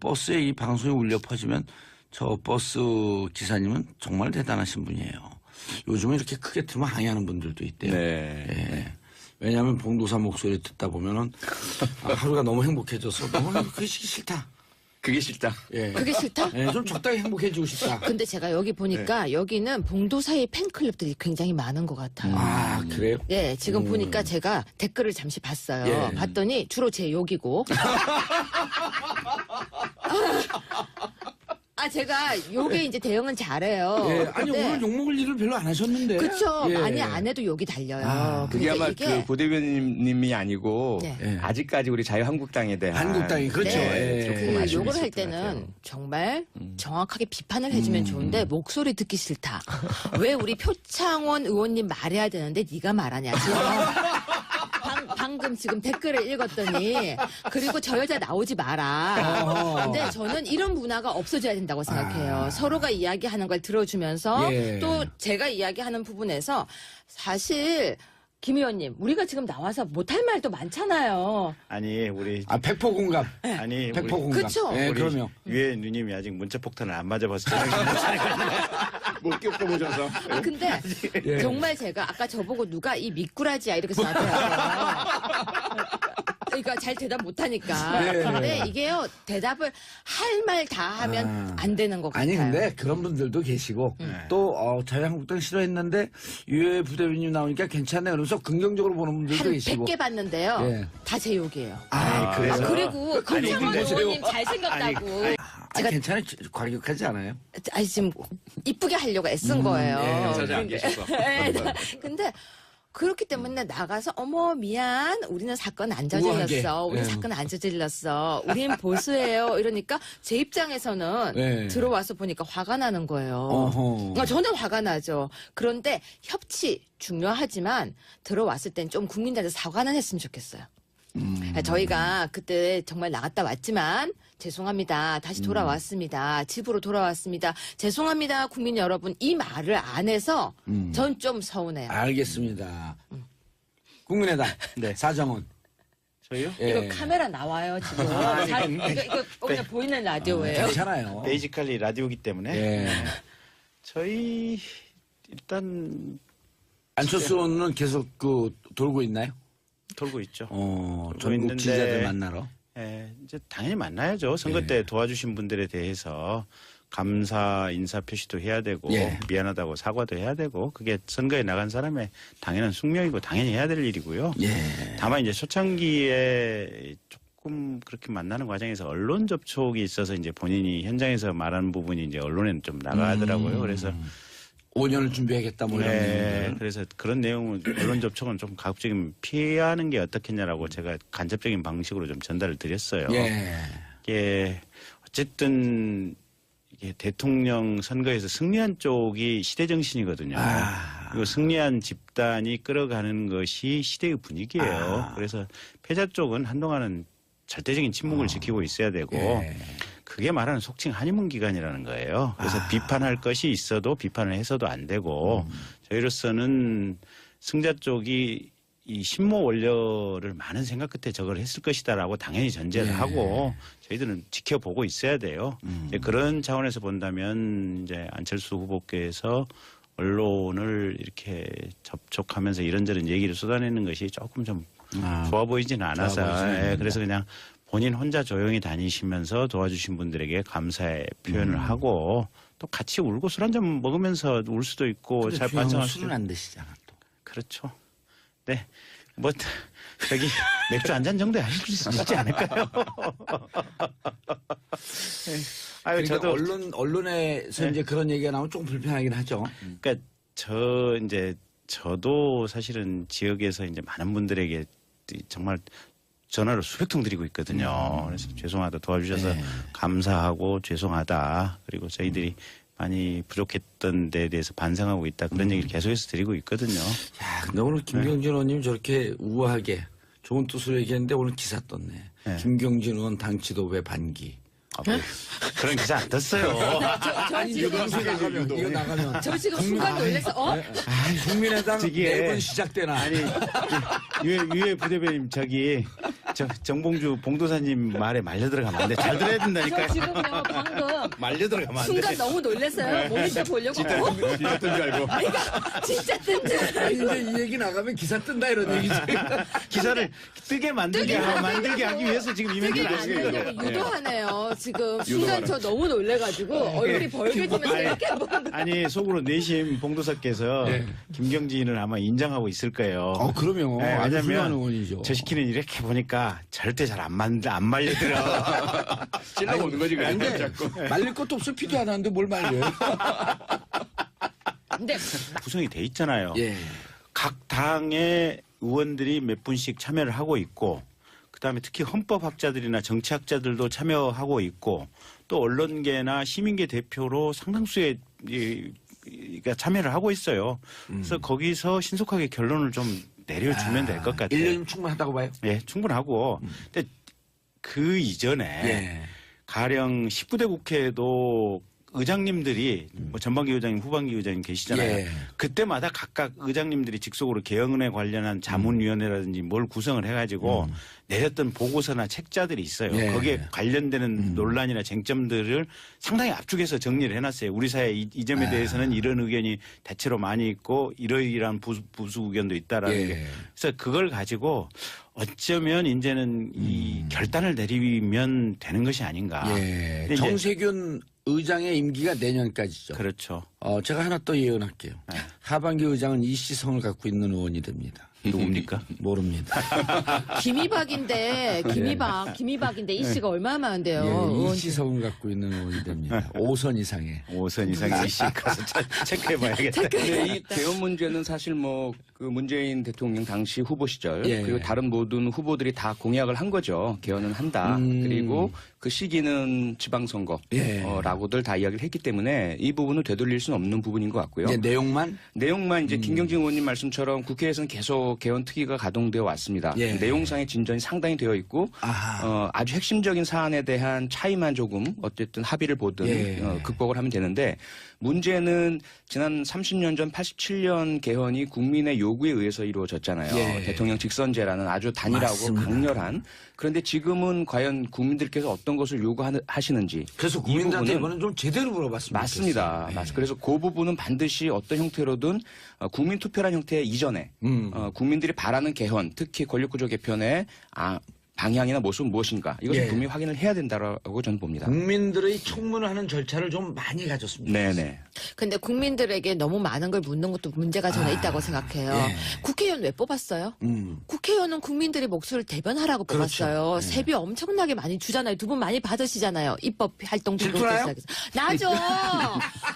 버스에 이 방송이 울려 퍼지면 저 버스 기사님은 정말 대단하신 분이에요. 요즘은 이렇게 크게 틀면 항의하는 분들도 있대요. 네. 예. 왜냐하면 봉도사 목소리 듣다 보면은 하루가 너무 행복해져서 그게 싫다. 그게 싫다. 예. 그게 싫다? 예, 좀 적당히 행복해지고 싶다. 근데 제가 여기 보니까 여기는 봉도사의 팬클럽들이 굉장히 많은 것 같아요. 아, 그래요? 예, 지금 보니까 제가 댓글을 잠시 봤어요. 예. 봤더니 주로 제 욕이고. 제가 욕에 이제 대응은 잘해요. 예. 아니, 근데 오늘 욕먹을 일을 별로 안 하셨는데. 그쵸. 예. 많이 안 해도 욕이 달려요. 그게 근데 아마 이게 그 고대변님이 아니고 네. 예. 아직까지 우리 자유한국당에 대한 한국당이 그렇죠. 네. 예. 조금 그 아쉬움이 욕을 할 있을 것 때는 같아요. 정말 정확하게 비판을 해주면 좋은데 목소리 듣기 싫다. 왜 우리 표창원 의원님 말해야 되는데 네가 말하냐. 지금 방금 지금 댓글을 읽었더니 그리고 저 여자 나오지 마라. 근데 저는 이런 문화가 없어져야 된다고 생각해요. 서로가 이야기하는 걸 들어주면서 예. 또 제가 이야기하는 부분에서 사실 김 의원님 우리가 지금 나와서 못할 말도 많잖아요. 아니 우리 100% 공감. 아니 100% 우리 공감. 그쵸? 예, 우리 그럼요. 유해 누님이 아직 문자 폭탄을 안 맞아봐서 정신 못 차리거든요. 못 겪어보셔서. 근데 예. 정말 제가 아까 저보고 누가 이 미꾸라지야 이렇게 저한테 하세요. 그러니까 잘 대답 못하니까. 네. 근데 이게요 대답을 할 말 다 하면 안 되는 것 아니 같아요. 근데 그런 분들도 계시고 또 자유한국당 싫어했는데 유해 부대변인 나오니까 괜찮네 그러면서 긍정적으로 보는 분들도 한 계시고. 100개 봤는데요. 예. 다 제 욕이에요. 그래서 그리고 강창원 그러세요. 의원님 잘생겼다고. 제가 괜찮아요. 과격하지 않아요. 아니 지금 이쁘게 하려고 애쓴 거예요. 행사장 안 계셔서. 네, 근데 그렇기 때문에 나가서 어머 미안 우리는 사건 안 저질렀어. 우아하게. 우리 예. 사건 안 저질렀어. 우린 보수예요. 이러니까 제 입장에서는 예. 들어와서 보니까 화가 나는 거예요. 어허. 저는 화가 나죠. 그런데 협치 중요하지만 들어왔을 땐 좀 국민들한테 사과는 했으면 좋겠어요. 저희가 그때 정말 나갔다 왔지만 죄송합니다. 다시 돌아왔습니다. 집으로 돌아왔습니다. 죄송합니다. 국민 여러분. 이 말을 안 해서 전 좀 서운해요. 알겠습니다. 국민의당 네. 사정은 저희요? 예. 이거 카메라 나와요 지금. 이거 그냥 보이는 라디오예요. 괜찮아요. 베이지컬리 라디오기 때문에 예. 저희 일단 안철수 의원은 계속 돌고 있나요? 돌고 있죠. 전국 있는데 지지자들 만나러. 예, 이제 당연히 만나야죠. 선거 때 도와주신 분들에 대해서 감사 인사 표시도 해야 되고 미안하다고 사과도 해야 되고 그게 선거에 나간 사람의 당연한 숙명이고 당연히 해야 될 일이고요. 다만 이제 초창기에 조금 그렇게 만나는 과정에서 언론 접촉이 있어서 이제 본인이 현장에서 말하는 부분이 이제 언론에는 좀 나가더라고요. 그래서 5년을 준비하겠다 뭐 이런 내용들. 그래서 그런 내용은 언론 접촉은 좀 가급적이면 피하는 게 어떻겠냐라고 제가 간접적인 방식으로 좀 전달을 드렸어요. 이게 어쨌든 이게 대통령 선거에서 승리한 쪽이 시대 정신이거든요. 그리고 승리한 집단이 끌어가는 것이 시대의 분위기예요. 그래서 패자 쪽은 한동안은 절대적인 침묵을 지키고 있어야 되고 그게 말하는 속칭 하니문 기간이라는 거예요. 그래서 비판할 것이 있어도 비판을 해서도 안 되고 저희로서는 승자 쪽이 이 신모 원료를 많은 생각 끝에 저걸 했을 것이다라고 당연히 전제를 하고 저희들은 지켜보고 있어야 돼요. 이제 그런 차원에서 본다면 이제 안철수 후보께서 언론을 이렇게 접촉하면서 이런저런 얘기를 쏟아내는 것이 조금 좀 좋아 보이지는 않아서 그래서 그냥 본인 혼자 조용히 다니시면서 도와주신 분들에게 감사의 표현을 하고 또 같이 울고 술 한잔 먹으면서 울 수도 있고 잘 반성할 수도 술은 안 드시잖아 또. 그렇죠. 네. 뭐 저기 맥주 한 잔 정도 하실 수 있지 않을까요? 아유, 그러니까 저도 언론에서 이제 그런 얘기가 나오면 조금 불편하긴 하죠. 그러니까 저도 사실은 지역에서 이제 많은 분들에게 정말 전화를 수백 통 드리고 있거든요. 그래서 죄송하다 도와주셔서 감사하고 죄송하다. 그리고 저희들이 많이 부족했던 데에 대해서 반성하고 있다. 그런 얘기를 계속해서 드리고 있거든요. 야, 근데 오늘 김경진 의원님 저렇게 우아하게 좋은 뜻으로 얘기했는데 오늘 기사 떴네. 김경진 의원 당 지도부의 반기. 그런 기사 안 떴어요. 이거 나가면 저 지금 순간 놀라서 국민의당 저기에- 내분 시작되나. 아니 유해 부대변인 저기 정봉주 봉도사님 말에 말려 들어가면 안 돼. 잘 들어야 저 된다니까요. 지금요 방금 말려 들어가면 안 돼. 순간 너무 놀랐어요. 모니터 보려고. 진짜 뜬 줄 알고. 진짜 뜬 아니, 이제 이 얘기 나가면 기사 뜬다 이런 얘기지. 기사를 뜨게 만들게 하기 위해서 지금 이벤트를 하시는 거예요. 유도하네요. 지금 순간 저 너무 놀래가지고 얼굴이 벌개지면서 이렇게 보는. 아니 속으로 내심 봉도사께서 김경진을 아마 인정하고 있을 거예요. 그럼요. 네, 아주 훌륭한 왜냐면 의원이죠. 저 시키는 이렇게 보니까 절대 잘 안 말려들어. 찔러보는 거지 그냥. 근데 자꾸. 말릴 것도 없어 피도 안 하는데 뭘 말려요? 근데 구성이 돼 있잖아요. 예. 각 당의 의원들이 몇 분씩 참여를 하고 있고 그다음에 특히 헌법학자들이나 정치학자들도 참여하고 있고 또 언론계나 시민계 대표로 상당수의 참여를 하고 있어요. 그래서 거기서 신속하게 결론을 좀 내려주면 될 것 같아요. 1년이면 충분하다고 봐요? 예, 충분하고. 근데 그 이전에 가령 19대 국회에도 의장님들이 뭐 전반기 의장님, 후반기 의장님 계시잖아요. 그때마다 각각 의장님들이 직속으로 개헌에 관련한 자문위원회라든지 뭘 구성을 해가지고 내렸던 보고서나 책자들이 있어요. 거기에 관련되는 논란이나 쟁점들을 상당히 압축해서 정리를 해놨어요. 우리 사회 이 점에 대해서는 이런 의견이 대체로 많이 있고 이러이러한 부수 의견도 있다라는 게. 그래서 그걸 가지고 어쩌면 이제는 이 결단을 내리면 되는 것이 아닌가. 근데 이제 정세균 의장의 임기가 내년까지죠. 그렇죠. 제가 하나 또 예언할게요. 하반기 의장은 이시성을 갖고 있는 의원이 됩니다. 누굽니까? 모릅니다. 김이박인데 이 씨가 얼마나 많은데요. 이시성을 갖고 있는 의원이 됩니다. 5선 이상의. 5선 이상의 이씨 가서 체크해봐야겠다. 근데 이 개헌 문제는 사실 뭐 그 문재인 대통령 당시 후보 시절 그리고 다른 모든 후보들이 다 공약을 한 거죠. 개헌은 한다. 그리고 그 시기는 지방선거라고들 다 이야기를 했기 때문에 이 부분을 되돌릴 수는 없는 부분인 것 같고요. 내용만 이제 김경진 의원님 말씀처럼 국회에서는 계속 또 개헌 특위가 가동되어 왔습니다. 예. 내용상의 진전이 상당히 되어 있고 아하. 아주 핵심적인 사안에 대한 차이만 조금 어쨌든 합의를 보든 예. 극복을 하면 되는데 문제는 지난 30년 전 87년 개헌이 국민의 요구에 의해서 이루어졌잖아요. 예. 대통령 직선제라는 아주 단일하고 맞습니다. 강렬한. 그런데 지금은 과연 국민들께서 어떤 것을 요구하시는지. 그래서 이 국민들한테 부분은 이번엔 좀 제대로 물어봤습니다. 맞습니다. 그래서 그 부분은 반드시 어떤 형태로든 국민 투표란 형태 이전에 국민들이 바라는 개헌, 특히 권력구조 개편의 방향이나 모습은 무엇인가 이것을 예. 분명히 확인을 해야 된다고 저는 봅니다. 국민들의 청문을 하는 절차를 좀 많이 가졌습니다. 네네. 근데 국민들에게 너무 많은 걸 묻는 것도 문제가 저는 있다고 생각해요. 예. 국회의원 왜 뽑았어요? 음. 국회의원은 국민들의 목소리를 대변하라고 그렇죠. 뽑았어요. 세비 엄청나게 많이 주잖아요. 두 분 많이 받으시잖아요. 입법 활동 질투나요? 나죠.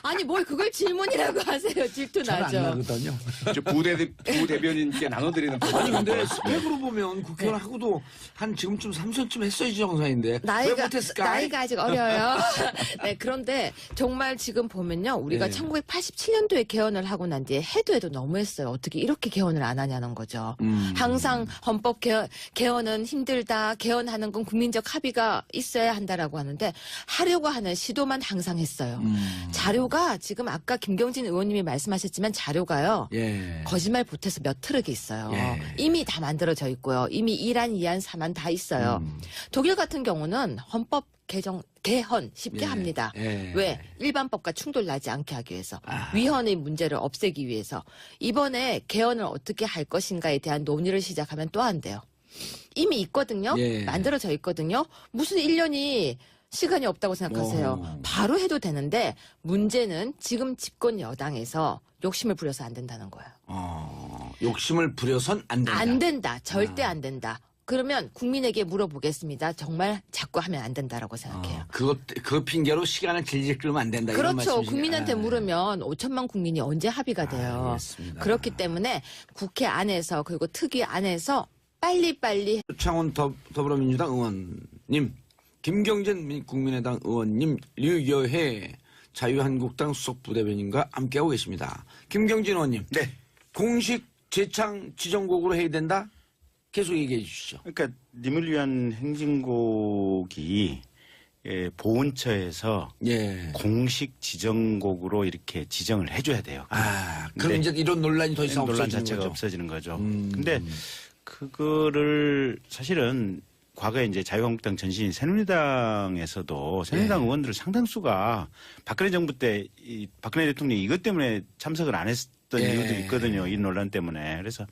아니 뭘 그걸 질문이라고 하세요. 질투 잘 안 나죠. 나거든요. 저 부대변인께 나눠드리는 아니 근데 스펙으로 보면 국회의원 하고도 한 지금쯤 3선쯤 했어야지 정상인데 왜 나이가 못했을까? 나이가 아직 어려요. 네, 그런데 정말 지금 보면요, 우리가 네. 1987년도에 개헌을 하고 난 뒤에 해도 너무했어요. 어떻게 이렇게 개헌을 안 하냐는 거죠. 항상 헌법 개헌은 힘들다. 개헌하는 건 국민적 합의가 있어야 한다라고 하는데 하려고 하는 시도만 항상 했어요. 자료가 지금 아까 김경진 의원님이 말씀하셨지만 자료가요. 예. 거짓말 보태서 몇 트럭이 있어요. 예. 이미 다 만들어져 있고요. 이미 1안, 2안, 3안 다 있어요. 독일 같은 경우는 헌법 개헌 쉽게 예. 합니다. 예. 왜? 일반법과 충돌 나지 않게 하기 위해서. 위헌의 문제를 없애기 위해서. 이번에 개헌을 어떻게 할 것인가에 대한 논의를 시작하면 또 안 돼요. 이미 있거든요. 예. 만들어져 있거든요. 무슨 1년이 시간이 없다고 생각하세요. 바로 해도 되는데 문제는 지금 집권 여당에서 욕심을 부려서 안 된다는 거예요. 욕심을 부려선 안 된다. 안 된다. 절대 안 된다. 그러면 국민에게 물어보겠습니다. 정말 자꾸 하면 안 된다라고 생각해요. 그 핑계로 시간을 질질 끌면 안 된다. 이런 그렇죠. 말씀이시네요. 국민한테 물으면 5천만 국민이 언제 합의가 돼요. 알겠습니다. 그렇기 때문에 국회 안에서 그리고 특위 안에서 빨리빨리 창원 더불어민주당 의원님, 김경진 국민의당 의원님, 류여혜 자유한국당 수석부대변인과 함께하고 계십니다. 김경진 의원님, 네. 공식 재창 지정곡으로 해야 된다? 계속 얘기해 주시죠. 그러니까 님을 위한 행진곡이 보훈처에서 예. 공식 지정곡으로 이렇게 지정을 해줘야 돼요. 그럼 네. 이제 이런 논란이 더 이상 논란 없어지는 자체가 거죠. 없어지는 거죠. 근데 그거를 사실은 과거에 이제 자유한국당 전신인 새누리당에서도 새누리당 의원들 상당수가 박근혜 정부 때 이 박근혜 대통령이 이것 때문에 참석을 안 했던 이유도 있거든요. 이 논란 때문에. 그래서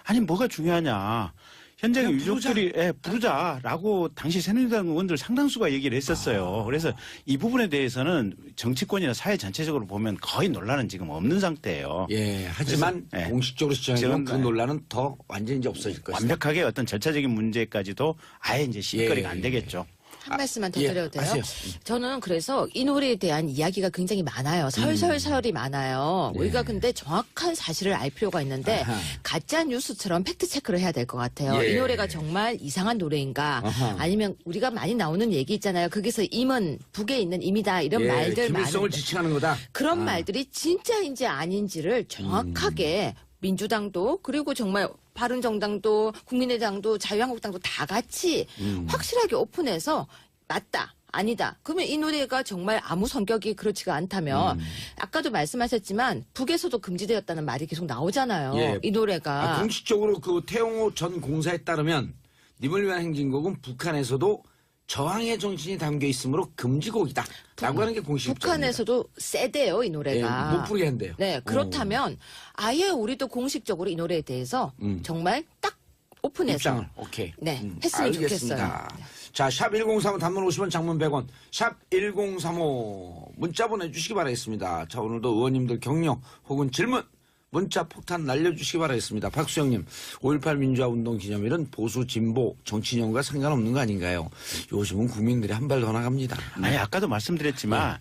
아니 뭐가 중요하냐. 현장의 유족들이 부르자라고 당시 새누리당 의원들 상당수가 얘기를 했었어요. 그래서 이 부분에 대해서는 정치권이나 사회 전체적으로 보면 거의 논란은 지금 없는 상태예요. 예. 하지만 그래서, 공식적으로 지정하면 그 지금, 논란은 더 완전히 이제 없어질 것이다. 완벽하게 어떤 절차적인 문제까지도 아예 이제 실거리가 안 되겠죠. 한 말씀만 더 예, 드려도 돼요? 하세요. 저는 그래서 이 노래에 대한 이야기가 굉장히 많아요. 설설설이 많아요. 우리가 근데 정확한 사실을 알 필요가 있는데 아하. 가짜 뉴스처럼 팩트 체크를 해야 될 것 같아요. 예. 이 노래가 정말 이상한 노래인가? 아하. 아니면 우리가 많이 나오는 얘기 있잖아요. 거기서 임은 북에 있는 임이다 이런 말들 김일성을 많은데 지칭하는 거다. 그런 말들이 진짜인지 아닌지를 정확하게 민주당도 그리고 정말 바른정당도 국민의당도 자유한국당도 다 같이 확실하게 오픈해서 맞다. 아니다. 그러면 이 노래가 정말 아무 성격이 그렇지가 않다면 아까도 말씀하셨지만 북에서도 금지되었다는 말이 계속 나오잖아요. 예. 이 노래가. 공식적으로 그 태용호 전 공사에 따르면 님을 위한 행진곡은 북한에서도 저항의 정신이 담겨 있으므로 금지곡이다. 라고 하는 게 공식 입장입니다. 북한에서도 세대요, 이 예, 노래가. 못 부르게 한대요. 네, 그렇다면 아예 우리도 공식적으로 이 노래에 대해서 정말 딱 오픈해서 입장을 오케이. 네, 했으면 알겠습니다. 좋겠어요. 자, 샵 1035 단문 50원 장문 100원 샵 1035 문자 보내주시기 바라겠습니다. 자, 오늘도 의원님들 격려 혹은 질문 문자 폭탄 날려주시기 바라겠습니다. 박수영님, 5.18 민주화운동 기념일은 보수, 진보, 정치인과 상관없는 거 아닌가요? 요즘은 국민들이 한 발 더 나갑니다. 아니 아까도 말씀드렸지만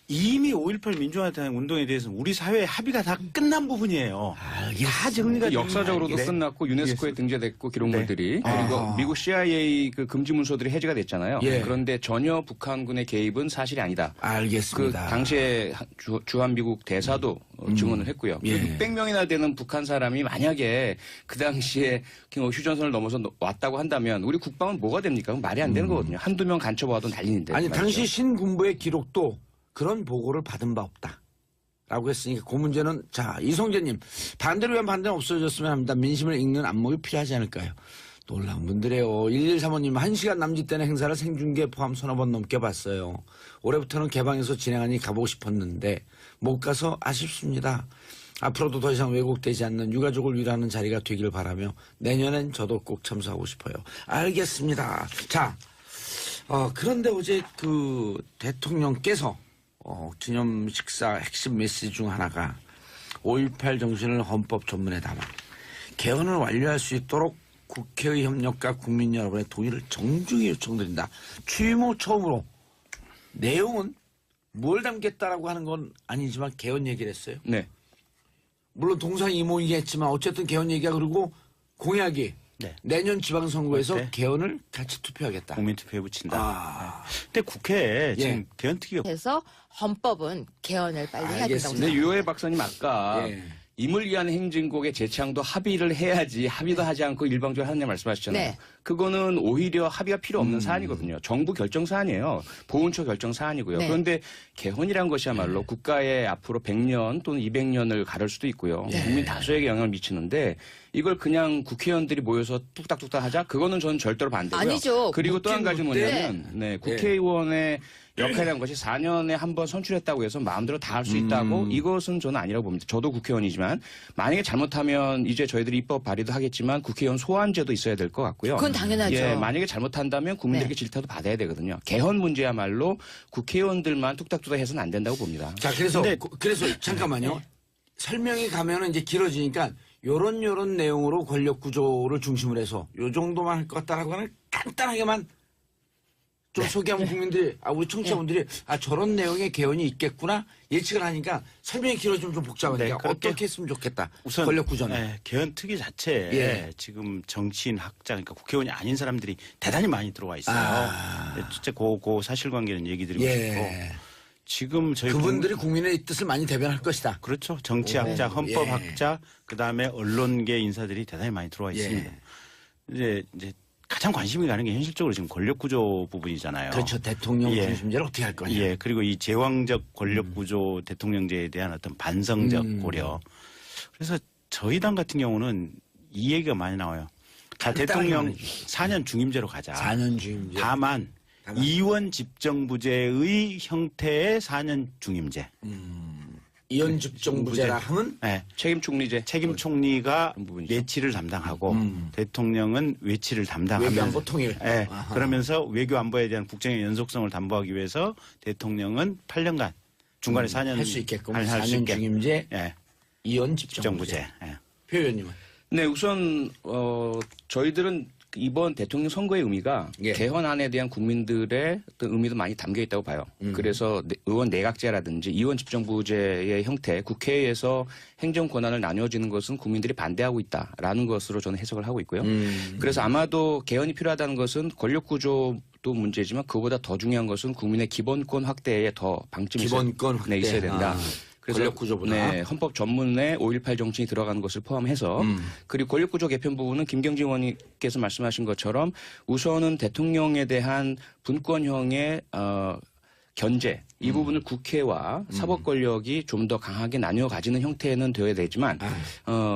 이미 5.18 민주화된 운동에 대해서는 우리 사회의 합의가 다 끝난 부분이에요. 다 정리가 역사적으로도 된 끝났고 유네스코에 등재됐고 기록물들이 네. 그리고 미국 CIA 그 금지 문서들이 해제가 됐잖아요. 예. 그런데 전혀 북한군의 개입은 사실이 아니다. 그 알겠습니다. 당시에 주한미국 대사도 증언을 했고요. 예. 600명이나 되는 북한 사람이 만약에 그 당시에 휴전선을 넘어서 왔다고 한다면 우리 국방은 뭐가 됩니까? 그건 말이 안 되는 거거든요. 한두 명 간첩와도 난리인데. 아니 말이죠. 당시 신군부의 기록도 그런 보고를 받은 바 없다. 라고 했으니까 그 문제는 자 이성재님 반대로 위한 반대는 없어졌으면 합니다. 민심을 읽는 안목이 필요하지 않을까요? 놀라운 분들이에요. 1135님 1시간 남짓되는 행사를 생중계 포함 서너 번 넘게 봤어요. 올해부터는 개방해서 진행하니 가보고 싶었는데 못 가서 아쉽습니다. 앞으로도 더 이상 왜곡되지 않는 유가족을 위로하는 자리가 되길 바라며 내년엔 저도 꼭 참석하고 싶어요. 알겠습니다. 자, 그런데 어제 그 대통령께서 기념 식사 핵심 메시지 중 하나가 5.18 정신을 헌법 전문에 담아 개헌을 완료할 수 있도록 국회의 협력과 국민 여러분의 동의를 정중히 요청드린다. 취임 후 처음으로 내용은 뭘 담겠다라고 하는 건 아니지만 개헌 얘기를 했어요. 네. 물론 동상이몽이겠지만 어쨌든 개헌 얘기가 그리고 공약이 네. 내년 지방선거에서 네. 개헌을 같이 투표하겠다. 국민투표에 붙인다. 아. 근데 국회에 예. 지금 개헌특위가 해서 헌법은 개헌을 빨리 해야 된다고 알겠습니다. 근데 생각합니다. 유호혜 박사님 아까 예. 임을 위한 행진곡의 재창도 합의를 해야지 합의도 하지 않고 일방적으로 하느냐 말씀하셨잖아요. 네. 그거는 오히려 합의가 필요 없는 사안이거든요. 정부 결정 사안이에요. 보훈처 결정 사안이고요. 네. 그런데 개헌이란 것이야말로 국가의 앞으로 100년 또는 200년을 가를 수도 있고요. 국민 다수에게 영향을 미치는데 이걸 그냥 국회의원들이 모여서 뚝딱뚝딱 하자? 그거는 저는 절대로 반대고요. 아니죠. 그리고 또 한 가지 묻긴 뭐냐면 네, 국회의원의 역할이라는 것이 4년에 한 번 선출했다고 해서 마음대로 다 할 수 있다고 이것은 저는 아니라고 봅니다. 저도 국회의원이지만 만약에 잘못하면 이제 저희들이 입법 발의도 하겠지만 국회의원 소환제도 있어야 될 것 같고요. 그건 당연하죠. 예, 만약에 잘못한다면 국민들에게 네. 질타도 받아야 되거든요. 개헌 문제야말로 국회의원들만 뚝딱뚝딱 해서는 안 된다고 봅니다. 자, 그래서 근데- 그래서 잠깐만요. 설명이 가면은 이제 길어지니까 요런 내용으로 권력 구조를 중심으로 해서 요 정도만 할 것 같다라고 하는 간단하게만 좀 소개하면 국민들이 우리 청취자분들이 저런 내용의 개헌이 있겠구나 예측을 하니까 설명이 길어지면 좀 복잡하니까 네, 그렇게 어떻게 했으면 좋겠다. 우선 권력 구조는. 예, 개헌특위 자체에 예. 지금 정치인, 학자, 그러니까 국회의원이 아닌 사람들이 대단히 많이 들어와 있어요. 네, 진짜 그 사실관계는 얘기 드리고 싶고 예. 지금 저희 그분들이 국민의 뜻을 많이 대변할 것이다. 그렇죠. 정치학자, 헌법학자, 그다음에 언론계 인사들이 대단히 많이 들어와 있습니다. 이제 가장 관심이 가는 게 현실적으로 지금 권력 구조 부분이잖아요. 그렇죠. 대통령 예. 중심제를 어떻게 할 거냐. 예, 그리고 이 제왕적 권력 구조 대통령제에 대한 어떤 반성적 고려. 그래서 저희 당 같은 경우는 이 얘기가 많이 나와요. 자, 간단하게 대통령 말해주십시오. 4년 중임제로 가자. 4년 중임제. 다만 이원 집정부제의 형태의 4년 중임제. 이원 집정부제라 하면 네. 책임 총리제. 책임 총리가 그런 부분이죠. 내치를 담당하고 대통령은 외치를 담당하면서 외교안보 통일. 네. 아하. 그러면서 외교 안보에 대한 국정의 연속성을 담보하기 위해서 대통령은 8년간 중간에 4년 할 수 있게끔 할수 4년 있게. 중임제, 예. 이원 집정부제. 집정부제. 예. 표 의원님은 네, 우선 저희들은 이번 대통령 선거의 의미가 예. 개헌안에 대한 국민들의 어떤 의미도 많이 담겨 있다고 봐요. 그래서 의원 내각제라든지 이원 집정부제의 형태, 국회에서 행정 권한을 나뉘어지는 것은 국민들이 반대하고 있다라는 것으로 저는 해석을 하고 있고요. 그래서 아마도 개헌이 필요하다는 것은 권력 구조도 문제지만 그보다 더 중요한 것은 국민의 기본권 확대에 더 방점이 기본권 확대. 있어야 된다. 권력 구조보다. 네, 헌법 전문에 5.18 정신이 들어가는 것을 포함해서 그리고 권력구조 개편 부분은 김경진 의원님께서 말씀하신 것처럼 우선은 대통령에 대한 분권형의 견제 이 부분을 국회와 사법 권력이 좀 더 강하게 나뉘어 가지는 형태는 되어야 되지만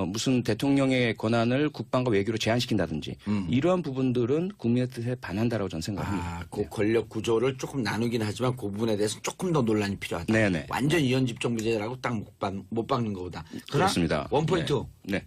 무슨 대통령의 권한을 국방과 외교로 제한시킨다든지 이러한 부분들은 국민의 뜻에 반한다라고 저는 생각합니다. 그 권력 구조를 조금 나누긴 하지만 그 부분에 대해서 조금 더 논란이 필요하다. 네네. 완전 이원 집정부제라고 딱 못 박는 것보다. 그러나 그렇습니다. 원포인트 네.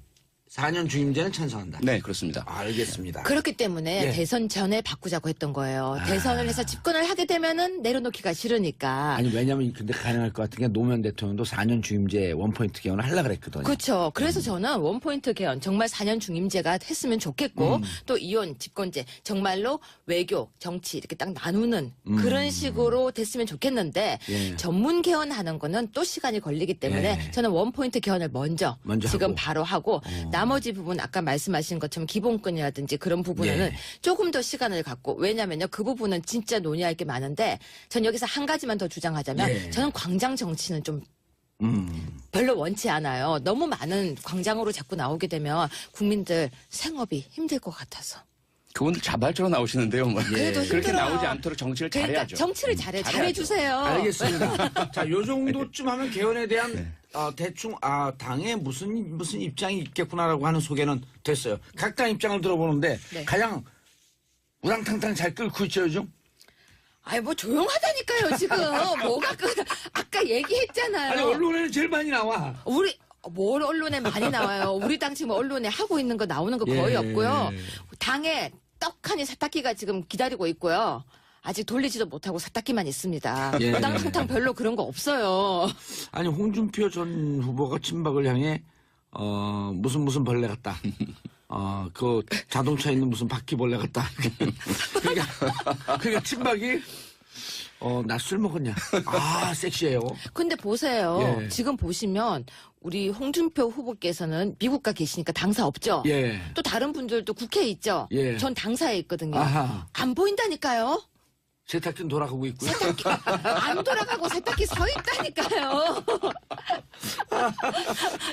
4년 중임제는 찬성한다. 네, 그렇습니다. 알겠습니다. 그렇기 때문에 예. 대선 전에 바꾸자고 했던 거예요. 대선을 해서 집권을 하게 되면은 내려놓기가 싫으니까. 아니 왜냐면 근데 가능할 것 같은 게 노무현 대통령도 4년 중임제 원포인트 개헌을 하려고 그랬거든요. 그렇죠. 그래서 저는 원포인트 개헌 정말 4년 중임제가 했으면 좋겠고 또 이혼 집권제 정말로 외교 정치 이렇게 딱 나누는 그런 식으로 됐으면 좋겠는데 예. 전문 개헌하는 거는 또 시간이 걸리기 때문에 예. 저는 원포인트 개헌을 먼저 지금 하고. 바로 하고 나머지 부분 아까 말씀하신 것처럼 기본권이라든지 그런 부분에는 예. 조금 더 시간을 갖고 왜냐면요 그 부분은 진짜 논의할 게 많은데 전 여기서 한 가지만 더 주장하자면 예. 저는 광장 정치는 좀 별로 원치 않아요. 너무 많은 광장으로 자꾸 나오게 되면 국민들 생업이 힘들 것 같아서. 그건 자발적으로 나오시는데요. 뭐. 그래도 그렇게 힘들어요. 나오지 않도록 정치를 그러니까 잘해야죠. 정치를 잘해주세요. 알겠습니다. 자, 요 정도쯤 하면 개헌에 대한 네. 대충 당에 무슨 입장이 있겠구나라고 하는 소개는 됐어요. 각 당 입장을 들어보는데 네. 가장 우당탕탕 잘 끌고 있죠 요즘. 아이 뭐 조용하다니까요 지금. 뭐가 아까 얘기했잖아요. 아니 언론에는 제일 많이 나와. 우리 뭘 언론에 많이 나와요. 우리 당 지금 언론에 하고 있는 거 나오는 거 거의 예. 없고요. 당에 떡하니 세탁기가 지금 기다리고 있고요. 아직 돌리지도 못하고 세탁기만 있습니다. 예. 우당탕탕 별로 그런 거 없어요. 아니 홍준표 전 후보가 친박을 향해 무슨 벌레 같다. 그 자동차에 있는 무슨 바퀴벌레 같다. 그러니까 친박이 나 술 먹었냐? 섹시해요. 근데 보세요. 예. 지금 보시면 우리 홍준표 후보께서는 미국 가 계시니까 당사 없죠? 예. 또 다른 분들도 국회에 있죠? 예. 전 당사에 있거든요. 아하. 안 보인다니까요? 세탁기는 돌아가고 있고요. 안 돌아가고 세탁기 서 있다니까요.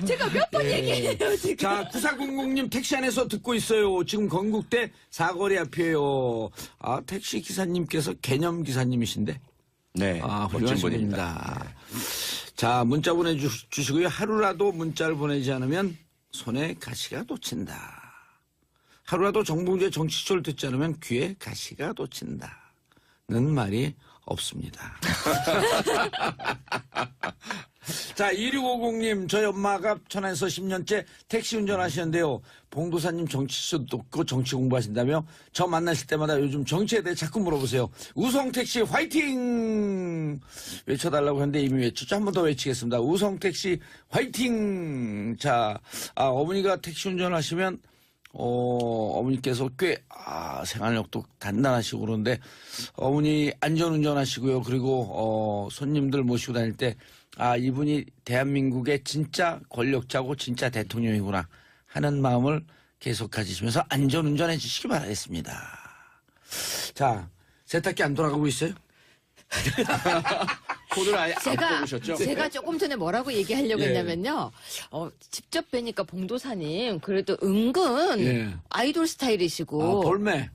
제가 몇 번 얘기해요, 지금. 자, 9400님 택시 안에서 듣고 있어요. 지금 건국대 사거리 앞이에요. 택시 기사님께서 개념 기사님이신데. 네, 멋진 훌륭하신 분입니다. 분입니다. 자, 문자 보내주시고요. 하루라도 문자를 보내지 않으면 손에 가시가 돋친다. 하루라도 정봉주의 정치쇼를 듣지 않으면 귀에 가시가 돋친다. 는 말이 없습니다. 자, 2650님, 저희 엄마가 천안에서 10년째 택시 운전하시는데요. 봉도사님 정치쇼 듣고 정치 공부하신다며 저 만나실 때마다 요즘 정치에 대해 자꾸 물어보세요. 우성택시 화이팅! 외쳐달라고 했는데 이미 외쳤죠. 한 번 더 외치겠습니다. 우성택시 화이팅! 자, 어머니가 택시 운전하시면 어머니께서 꽤 생활력도 단단하시고 그런데 어머니 안전운전하시고요. 그리고 손님들 모시고 다닐 때 이분이 대한민국의 진짜 권력자고 진짜 대통령이구나 하는 마음을 계속 가지시면서 안전운전해 주시기 바라겠습니다. 자, 세탁기 안 돌아가고 있어요? 코드를 아예 안 뽑으셨죠? 제가 조금 전에 뭐라고 얘기하려고 예. 했냐면요. 직접 뵈니까 봉도사님 그래도 은근 예. 아이돌 스타일이시고. 볼매.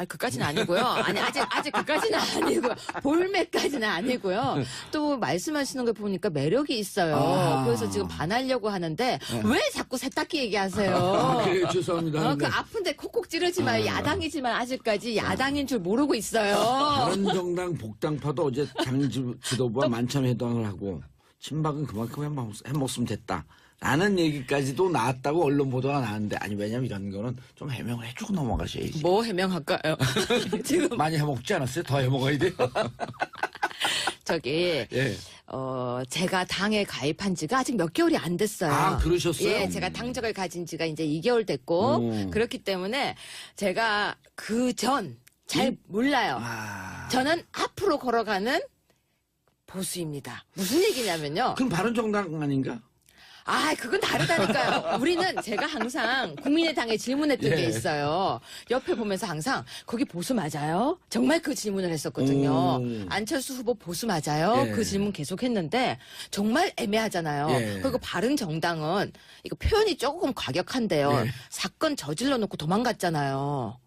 그까지는 아니고요. 아니, 아직 그까지는 아니고요. 볼매까지는 아니고요. 또 말씀하시는 걸 보니까 매력이 있어요. 그래서 지금 반하려고 하는데 왜 자꾸 세탁기 얘기하세요? 그래요, 죄송합니다. 그 아픈데 콕콕 찌르지 마요. 야당이지만 아직까지 야당인 줄 모르고 있어요. 바른정당 복당파도 어제 당 지도부와 만찬회담을 하고 친박은 그만큼 해먹으면 됐다. 라는 얘기까지도 나왔다고 언론 보도가 나왔는데 왜냐면 이런 거는 좀 해명을 해주고 넘어가셔야지. 뭐 해명할까요? 지금 많이 해먹지 않았어요? 더 해먹어야 돼요. 저기 예. 제가 당에 가입한 지가 아직 몇 개월이 안 됐어요. 그러셨어요? 예, 제가 당적을 가진 지가 이제 2개월 됐고 그렇기 때문에 제가 그 전 잘 몰라요. 저는 앞으로 걸어가는 보수입니다. 무슨 얘기냐면요. 그럼 바른정당 아닌가? 그건 다르다니까요. 우리는 제가 항상 국민의당에 질문했던 예. 게 있어요. 옆에 보면서 항상 거기 보수 맞아요? 정말 그 질문을 했었거든요. 안철수 후보 보수 맞아요? 예. 그 질문 계속 했는데 정말 애매하잖아요. 예. 그리고 바른정당은 이거 표현이 조금 과격한데요. 예. 사건 저질러 놓고 도망갔잖아요.